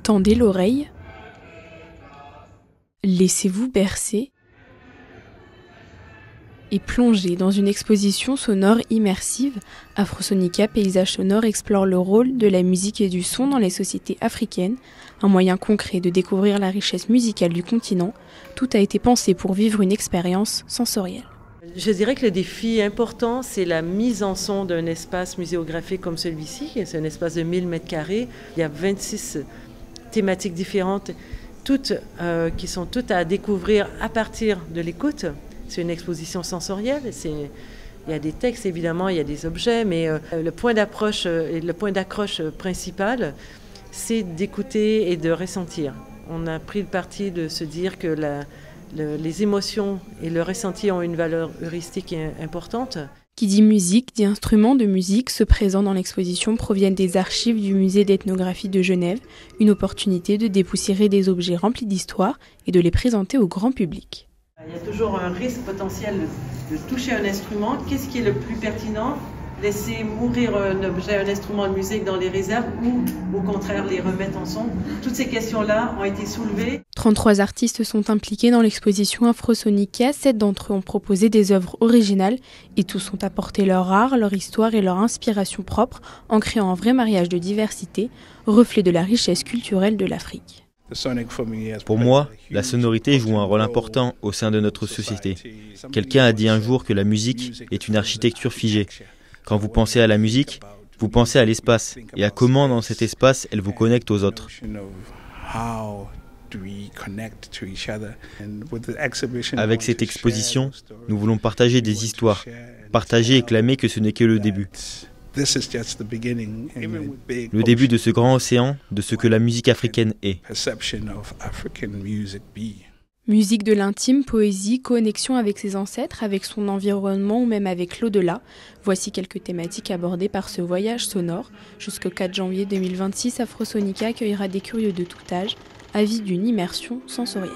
Tendez l'oreille, laissez-vous bercer et plongez dans une exposition sonore immersive. Afrosonica Paysages sonores explore le rôle de la musique et du son dans les sociétés africaines, un moyen concret de découvrir la richesse musicale du continent. Tout a été pensé pour vivre une expérience sensorielle. Je dirais que le défi important, c'est la mise en son d'un espace muséographique comme celui-ci. C'est un espace de 1000 m². Il y a 26 thématiques différentes, qui sont toutes à découvrir à partir de l'écoute. C'est une exposition sensorielle. Il y a des textes, évidemment, il y a des objets, mais le point d'approche et le point d'accroche principal, c'est d'écouter et de ressentir. On a pris le parti de se dire que les émotions et le ressenti ont une valeur heuristique importante. Qui dit musique, dit instruments de musique. Ceux présents dans l'exposition proviennent des archives du musée d'ethnographie de Genève, une opportunité de dépoussiérer des objets remplis d'histoire et de les présenter au grand public. Il y a toujours un risque potentiel de toucher un instrument. Qu'est-ce qui est le plus pertinent ? Laisser mourir un objet, un instrument de musique dans les réserves ou au contraire les remettre en son? Toutes ces questions-là ont été soulevées. 33 artistes sont impliqués dans l'exposition Afrosonica. 7 d'entre eux ont proposé des œuvres originales et tous ont apporté leur art, leur histoire et leur inspiration propre en créant un vrai mariage de diversité, reflet de la richesse culturelle de l'Afrique. Pour moi, la sonorité joue un rôle important au sein de notre société. Quelqu'un a dit un jour que la musique est une architecture figée. Quand vous pensez à la musique, vous pensez à l'espace et à comment dans cet espace elle vous connecte aux autres. Avec cette exposition, nous voulons partager des histoires, partager et clamer que ce n'est que le début. Le début de ce grand océan, de ce que la musique africaine est. Musique de l'intime, poésie, connexion avec ses ancêtres, avec son environnement ou même avec l'au-delà. Voici quelques thématiques abordées par ce voyage sonore. Jusqu'au 4 janvier 2026, Afrosonica accueillera des curieux de tout âge, avides d'une immersion sensorielle.